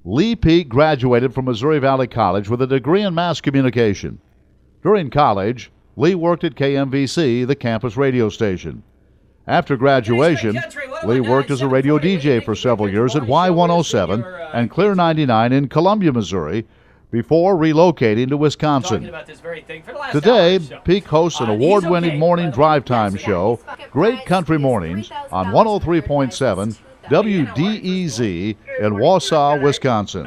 Lee Peak graduated from Missouri Valley College with a degree in mass communication. During college, Lee worked at KMVC, the campus radio station. After graduation, Lee worked as a radio DJ for several years at Y107 and Clear 99 in Columbia, Missouri, before relocating to Wisconsin. Today, Peak hosts an award-winning morning drive time show, Great Country Mornings, on 103.7 WDEZ in Wausau, Wisconsin.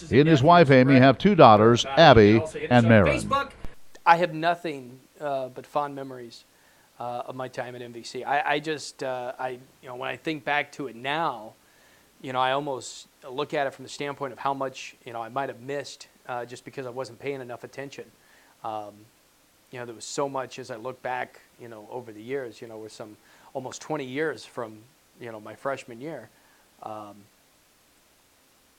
He and his wife Amy have two daughters, Abby and Maren. I have nothing but fond memories of my time at MVC. When I think back to it now, I almost look at it from the standpoint of how much, I might have missed just because I wasn't paying enough attention. There was so much as I look back, over the years, with some almost 20 years from, my freshman year.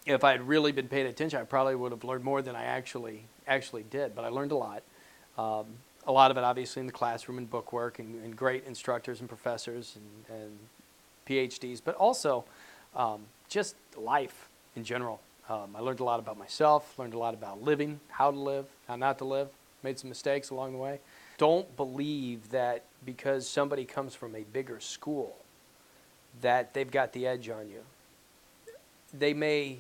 If I had really been paying attention, I probably would have learned more than I actually did, but I learned a lot. A lot of it obviously in the classroom and book work and great instructors and professors and PhDs, but also just life in general. I learned a lot about myself, learned a lot about living, how to live, how not to live, made some mistakes along the way. Don't believe that because somebody comes from a bigger school that they've got the edge on you. They may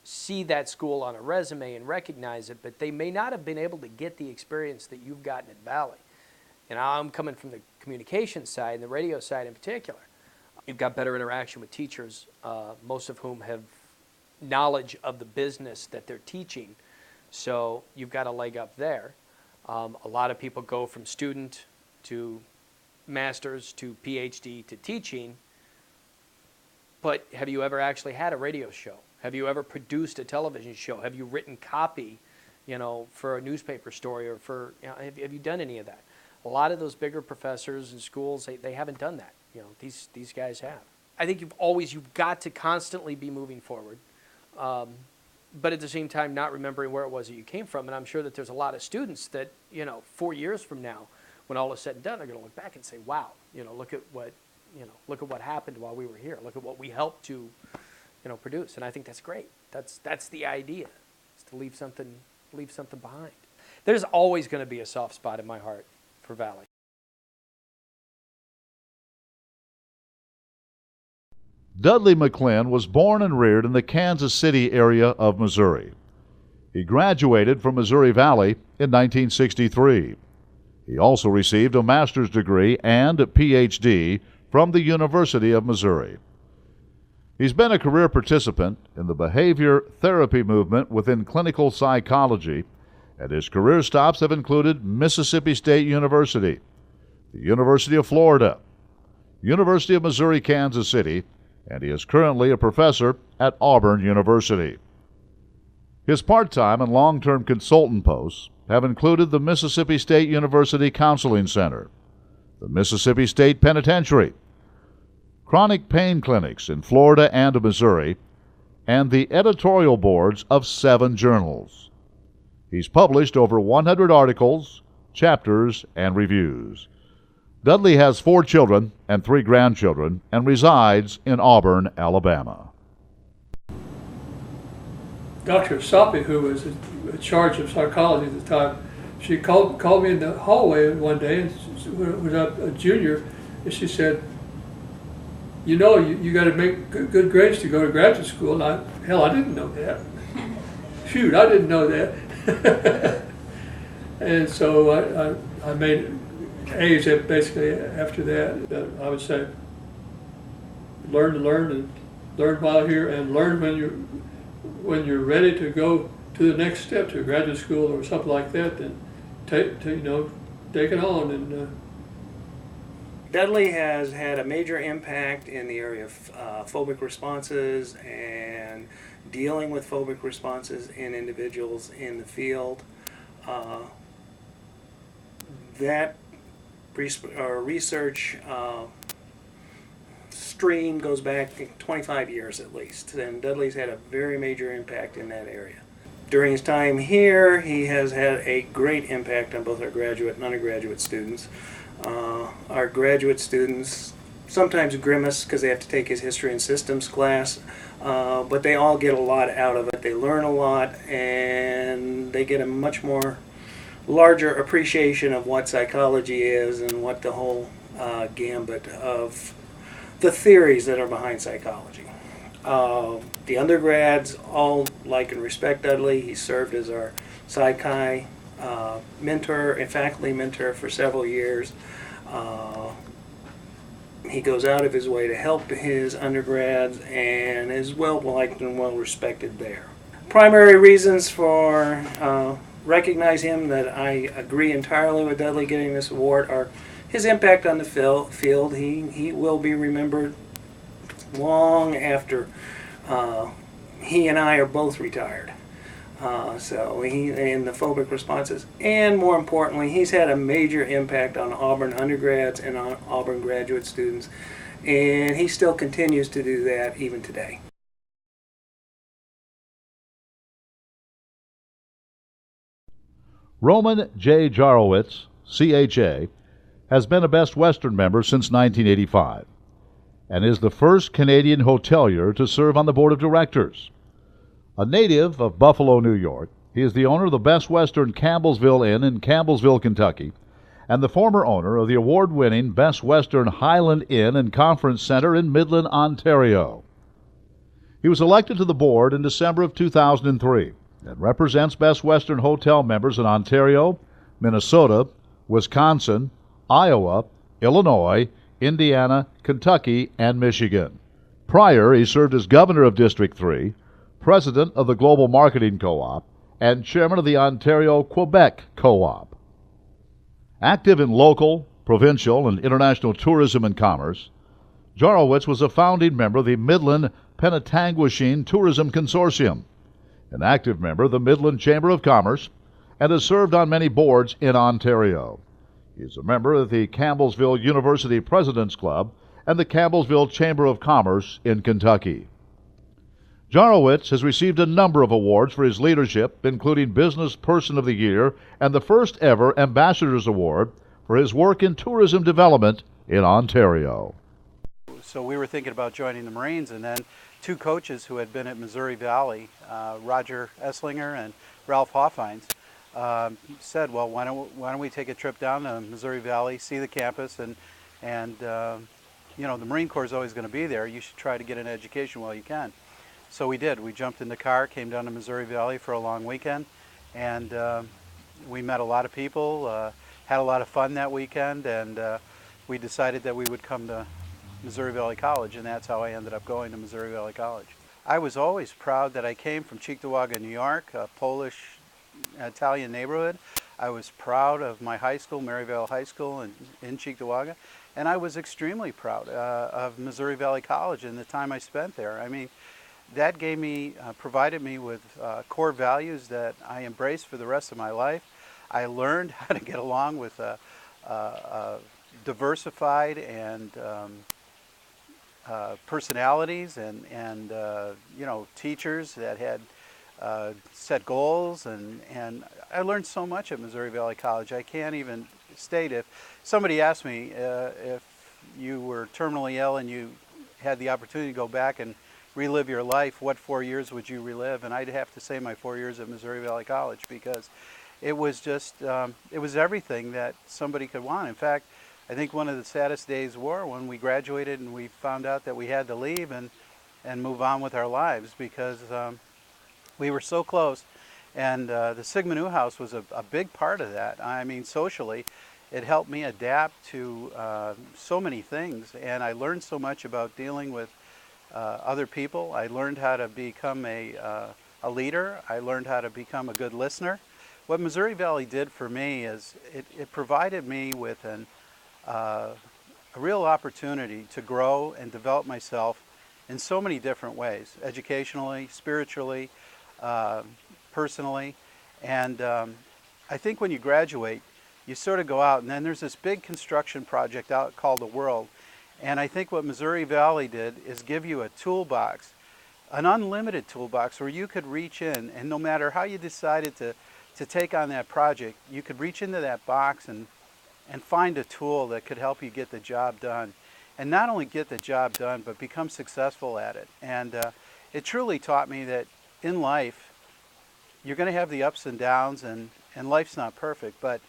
see that school on a resume and recognize it, but they may not have been able to get the experience that you've gotten at Valley. And I'm coming from the communication side and the radio side in particular. You've got better interaction with teachers, most of whom have knowledge of the business that they're teaching. So you've got a leg up there. A lot of people go from student to master's to PhD to teaching. But have you ever actually had a radio show? Have you ever produced a television show? Have you written copy, for a newspaper story or for, have you done any of that? A lot of those bigger professors and schools, they haven't done that. These guys have. I think you've got to constantly be moving forward, but at the same time not remembering where it was that you came from. And I'm sure that there's a lot of students that, 4 years from now, when all is said and done, they're going to look back and say, wow, look at what happened while we were here. Look at what we helped to, produce. And I think that's great. That's the idea, is to leave something behind. There's always going to be a soft spot in my heart for Valley. Dudley McClin was born and reared in the Kansas City area of Missouri. He graduated from Missouri Valley in 1963. He also received a master's degree and a PhD from the University of Missouri. He's been a career participant in the behavior therapy movement within clinical psychology, and his career stops have included Mississippi State University, the University of Florida, University of Missouri, Kansas City, and he is currently a professor at Auburn University. His part-time and long-term consultant posts have included the Mississippi State University Counseling Center, the Mississippi State Penitentiary, chronic pain clinics in Florida and Missouri, and the editorial boards of 7 journals. He's published over 100 articles, chapters, and reviews. Dudley has 4 children and 3 grandchildren and resides in Auburn, Alabama. Dr. Safi, who was in charge of psychology at the time, she called me in the hallway one day, and when I was a junior, and she said, you got to make good grades to go to graduate school. And I didn't know that. Shoot, I didn't know that. And so I made A's basically after that. I would say learn to learn and learn while here and learn when you're ready to go to the next step, to graduate school or something like that, then take it on. And Dudley has had a major impact in the area of phobic responses and dealing with phobic responses in individuals in the field. That research stream goes back 25 years at least, and Dudley's had a very major impact in that area. During his time here, he has had a great impact on both our graduate and undergraduate students. Our graduate students sometimes grimace because they have to take his history and systems class, but they all get a lot out of it. They learn a lot, and they get a much more larger appreciation of what psychology is and what the whole gambit of the theories that are behind psychology. The undergrads all like and respect Dudley. He served as our Psi-Chi mentor and faculty mentor for several years. He goes out of his way to help his undergrads and is well liked and well respected there. Primary reasons for recognize him that I agree entirely with Dudley getting this award are his impact on the field. He will be remembered long after he and I are both retired. So he in the phobic responses, and more importantly, he's had a major impact on Auburn undergrads and on Auburn graduate students, and he still continues to do that even today. Roman J. Jarowitz, CHA, has been a Best Western member since 1985 and is the first Canadian hotelier to serve on the board of directors. A native of Buffalo, New York, he is the owner of the Best Western Campbellsville Inn in Campbellsville, Kentucky, and the former owner of the award-winning Best Western Highland Inn and Conference Center in Midland, Ontario. He was elected to the board in December of 2003 and represents Best Western hotel members in Ontario, Minnesota, Wisconsin, Iowa, Illinois, Indiana, Kentucky, and Michigan. Prior, he served as governor of District 3, president of the Global Marketing Co-op, and chairman of the Ontario Quebec Co-op. Active in local, provincial, and international tourism and commerce, Jarowitz was a founding member of the Midland Penetanguishene Tourism Consortium, an active member of the Midland Chamber of Commerce, and has served on many boards in Ontario. He is a member of the Campbellsville University President's Club and the Campbellsville Chamber of Commerce in Kentucky. Jarowitz has received a number of awards for his leadership, including Business Person of the Year and the first ever Ambassador's Award for his work in tourism development in Ontario. So we were thinking about joining the Marines, and then two coaches who had been at Missouri Valley, Roger Esslinger and Ralph Hoffines, said, well, why don't we take a trip down to Missouri Valley, see the campus, and you know, the Marine Corps is always going to be there. You should try to get an education while you can. So we did. We jumped in the car, came down to Missouri Valley for a long weekend, and we met a lot of people, had a lot of fun that weekend, and we decided that we would come to Missouri Valley College, and that's how I ended up going to Missouri Valley College. I was always proud that I came from Cheektowaga, New York, a Polish Italian neighborhood. I was proud of my high school, Maryvale High School in Cheektowaga, and I was extremely proud of Missouri Valley College and the time I spent there. I mean, that gave me, provided me with core values that I embraced for the rest of my life. I learned how to get along with diversified and personalities and you know, teachers that had set goals, and I learned so much at Missouri Valley College. I can't even state. If somebody asked me if you were terminally ill and you had the opportunity to go back and relive your life, what 4 years would you relive? And I'd have to say my 4 years at Missouri Valley College, because it was just, it was everything that somebody could want. In fact, I think one of the saddest days were when we graduated and we found out that we had to leave and move on with our lives, because we were so close. And the Sigma Nu House was a big part of that. I mean, socially, it helped me adapt to so many things, and I learned so much about dealing with other people. I learned how to become a leader. I learned how to become a good listener. What Missouri Valley did for me is it provided me with a real opportunity to grow and develop myself in so many different ways, educationally, spiritually, personally. And I think when you graduate, you sort of go out, and then there's this big construction project out called the world. And I think what Missouri Valley did is give you a toolbox, an unlimited toolbox, where you could reach in, and no matter how you decided to take on that project, you could reach into that box and find a tool that could help you get the job done. and not only get the job done, but become successful at it. And it truly taught me that in life, you're going to have the ups and downs, and life's not perfect, but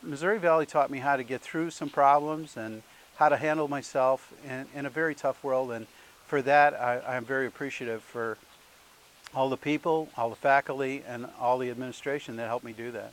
Missouri Valley taught me how to get through some problems and how to handle myself in a very tough world. And for that, I'm very appreciative for all the people, all the faculty, and all the administration that helped me do that.